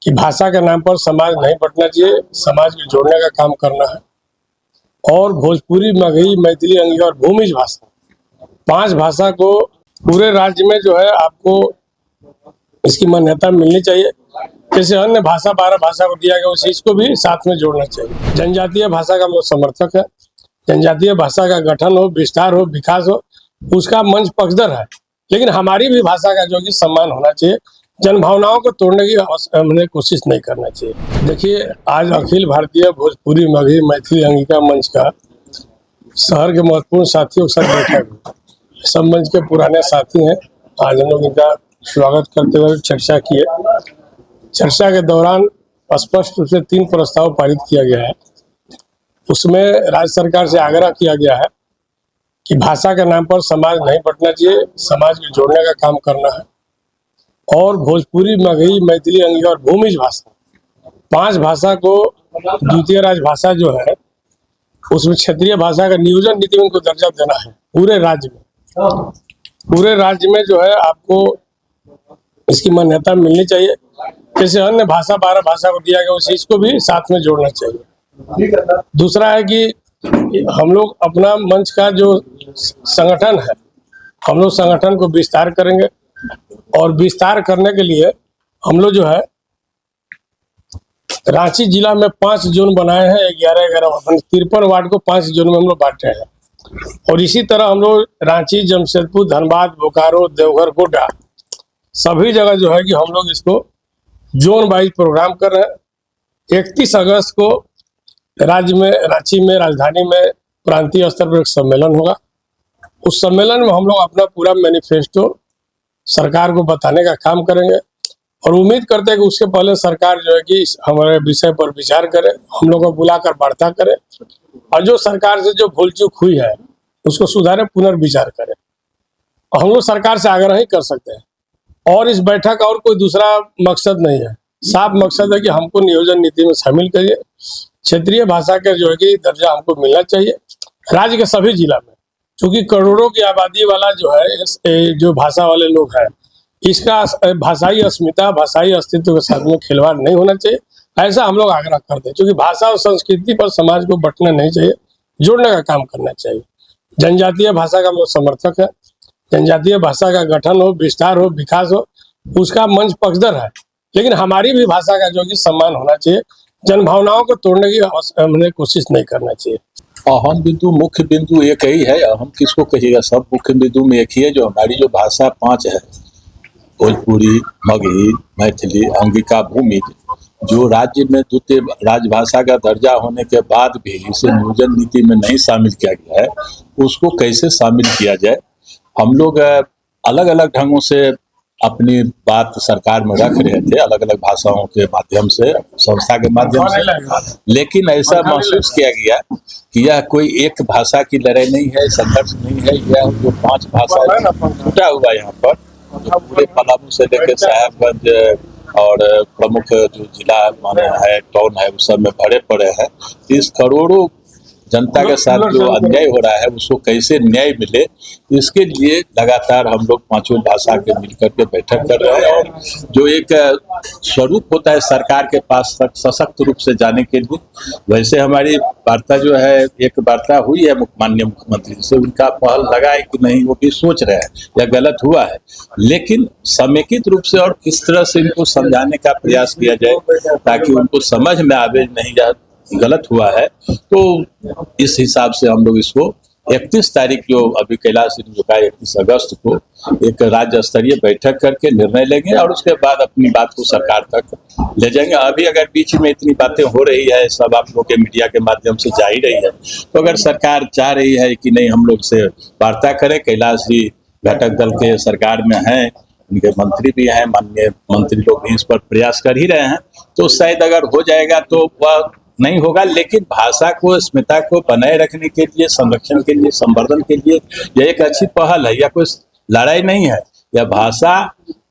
कि भाषा के नाम पर समाज नहीं बंटना चाहिए, समाज को जोड़ने का काम करना है। और भोजपुरी, मगही, मैथिली, अंगिका और भूमिज भाषा, 5 भाषा को पूरे राज्य में जो है आपको इसकी मान्यता मिलनी चाहिए। जैसे अन्य भाषा 12 भाषा को दिया गया, उस चीज को भी साथ में जोड़ना चाहिए। जनजातीय भाषा का हम लोग समर्थक है। जनजातीय भाषा का गठन हो, विस्तार हो, विकास हो, उसका मंच पक्षधर है। लेकिन हमारी भी भाषा का जो कि सम्मान होना चाहिए। जन भावनाओं को तोड़ने की हमने कोशिश नहीं करना चाहिए। देखिए, आज अखिल भारतीय भोजपुरी, मगही, मैथिली, अंगिका मंच का शहर के महत्वपूर्ण साथियों के साथ बैठक हुई। सब मंच के पुराने साथी हैं। आज हम लोग इनका स्वागत करते हुए चर्चा किए। चर्चा के दौरान स्पष्ट रूप से 3 प्रस्ताव पारित किया गया है। उसमें राज्य सरकार से आग्रह किया गया है कि भाषा के नाम पर समाज नहीं बंटना चाहिए, समाज को जोड़ने का काम करना है। और भोजपुरी, मगही, मैथिली, अंगिका और भूमिज भाषा, 5 भाषा को द्वितीय राजभाषा जो है, उसमें क्षेत्रीय भाषा का नियोजन नीति में उनको दर्जा देना है। पूरे राज्य में जो है आपको इसकी मान्यता मिलनी चाहिए। जैसे अन्य भाषा 12 भाषा को दिया गया, उस चीज को भी साथ में जोड़ना चाहिए। दूसरा है कि हम लोग अपना मंच का जो संगठन है, हम लोग संगठन को विस्तार करेंगे। और विस्तार करने के लिए हम लोग जो है रांची जिला में 5 जोन बनाए हैं। 11 53 वार्ड को 5 जोन में हम लोग बांटे हैं। और इसी तरह हम लोग रांची, जमशेदपुर, धनबाद, बोकारो, देवघर, गोड्डा, सभी जगह जो है कि हम लोग इसको जोन वाइज प्रोग्राम कर रहे हैं। 31 अगस्त को राज्य में, रांची में, राजधानी में प्रांतीय स्तर पर एक सम्मेलन होगा। उस सम्मेलन में हम लोग अपना पूरा मैनिफेस्टो सरकार को बताने का काम करेंगे। और उम्मीद करते हैं कि उसके पहले सरकार जो है कि हमारे विषय पर विचार करे, हम लोगों को बुलाकर वार्ता करे, और जो सरकार से जो भूल चूक हुई है उसको सुधारे, पुनर्विचार करे। और हम लोग सरकार से आग्रह ही कर सकते हैं। और इस बैठक का और कोई दूसरा मकसद नहीं है। साफ मकसद है कि हमको नियोजन नीति में शामिल करिए। क्षेत्रीय भाषा का जो है कि दर्जा हमको मिलना चाहिए राज्य के सभी जिला में। क्योंकि करोड़ों की आबादी वाला जो है, जो भाषा वाले लोग हैं, इसका भाषाई अस्मिता, भाषाई अस्तित्व के साथ में खिलवाड़ नहीं होना चाहिए। ऐसा हम लोग आग्रह करते हैं। क्योंकि भाषा और संस्कृति पर समाज को बंटना नहीं चाहिए, जोड़ने का काम करना चाहिए। जनजातीय भाषा का हम लोग समर्थक है। जनजातीय भाषा का गठन हो, विस्तार हो, विकास हो, उसका मंच पक्षधर है। लेकिन हमारी भी भाषा का जो कि सम्मान होना चाहिए। जन भावनाओं को तोड़ने की हमने कोशिश नहीं करना चाहिए। अहम बिंदु, मुख्य बिंदु एक ही है। अहम किसको कहिएगा, सब मुख्य बिंदु में एक ही है। जो हमारी जो भाषा 5 है, भोजपुरी, मगही, मैथिली, अंगिका, भूमिज, जो राज्य में द्वितीय राजभाषा का दर्जा होने के बाद भी इसे नियोजन नीति में नहीं शामिल किया गया है, उसको कैसे शामिल किया जाए। हम लोग अलग अलग ढंगों से अपनी बात सरकार में रख रहे थे, अलग अलग भाषाओं के माध्यम से, संस्था के माध्यम से। लेकिन ऐसा महसूस किया गया कि यह कोई एक भाषा की लड़ाई नहीं है, संघर्ष नहीं है। यह जो 5 भाषा छूटा हुआ यहाँ पर, जो पूरे पलामू से लेकर साहेबगंज और प्रमुख जो जिला माने है, टाउन है, उस सब में भरे पड़े हैं। इस करोड़ों जनता के साथ जो अन्याय हो रहा है, उसको कैसे न्याय मिले, इसके लिए लगातार हम लोग 5 भाषा के मिलकर के बैठक कर रहे हैं। और जो एक स्वरूप होता है सरकार के पास तक सशक्त रूप से जाने के लिए, वैसे हमारी वार्ता जो है, एक वार्ता हुई है माननीय मुख्यमंत्री से। उनका पहल लगा है कि नहीं, वो भी सोच रहे हैं या गलत हुआ है, लेकिन समेकित रूप से और किस तरह से इनको समझाने का प्रयास किया जाए ताकि उनको समझ में आवे, नहीं जा गलत हुआ है। तो इस हिसाब से हम लोग इसको 31 तारीख जो अभी कैलाश ने जो कहा 31 अगस्त को एक राज्य स्तरीय बैठक करके निर्णय लेंगे और उसके बाद अपनी बात को सरकार तक ले जाएंगे। अभी अगर बीच में इतनी बातें हो रही है, सब आप लोग के मीडिया के माध्यम से जा ही रही है, तो अगर सरकार चाह रही है कि नहीं हम लोग से वार्ता करें, कैलाश जी घटक दल के सरकार में हैं, उनके मंत्री भी हैं, माननीय मंत्री लोग भी इस पर प्रयास कर ही रहे हैं, तो शायद अगर हो जाएगा तो वह नहीं होगा। लेकिन भाषा को, अस्मिता को बनाए रखने के लिए, संरक्षण के लिए, संवर्धन के लिए यह एक अच्छी पहल है। यह कोई लड़ाई नहीं है। यह भाषा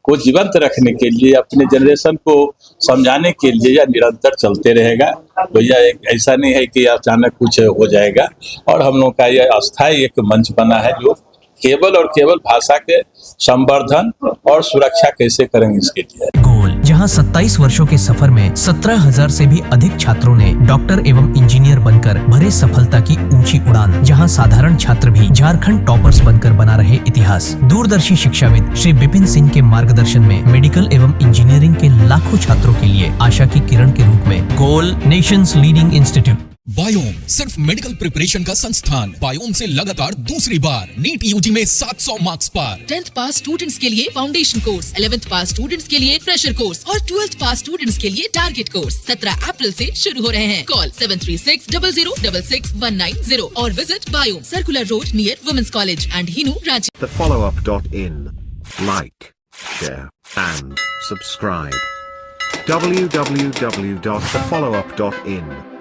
को जीवंत रखने के लिए, अपने जनरेशन को समझाने के लिए यह निरंतर चलते रहेगा। तो यह एक ऐसा नहीं है कि अचानक कुछ हो जाएगा। और हम लोग का यह अस्थायी एक मंच बना है जो केवल और केवल भाषा के संवर्धन और सुरक्षा कैसे करेंगे इसके लिए। जहां 27 वर्षों के सफर में 17,000 से भी अधिक छात्रों ने डॉक्टर एवं इंजीनियर बनकर भरे सफलता की ऊंची उड़ान। जहां साधारण छात्र भी झारखंड टॉपर्स बनकर बना रहे इतिहास। दूरदर्शी शिक्षाविद श्री विपिन सिंह के मार्गदर्शन में मेडिकल एवं इंजीनियरिंग के लाखों छात्रों के लिए आशा की किरण के रूप में गोल नेशंस लीडिंग इंस्टीट्यूट। बायोम सिर्फ मेडिकल प्रिपरेशन का संस्थान। बायोम से लगातार दूसरी बार नीट यूजी में 700 मार्क्स पार। 10th पास स्टूडेंट्स के लिए फाउंडेशन कोर्स, 11th पास स्टूडेंट्स के लिए फ्रेशर कोर्स और 12th पास स्टूडेंट्स के लिए टारगेट कोर्स 17 अप्रैल से शुरू हो रहे हैं। कॉल 7360066190 और visit Biome, circular road near women's college and Hinoo, Ranchi. thefollowup.in. Like, share, and subscribe. www.thefollowup.in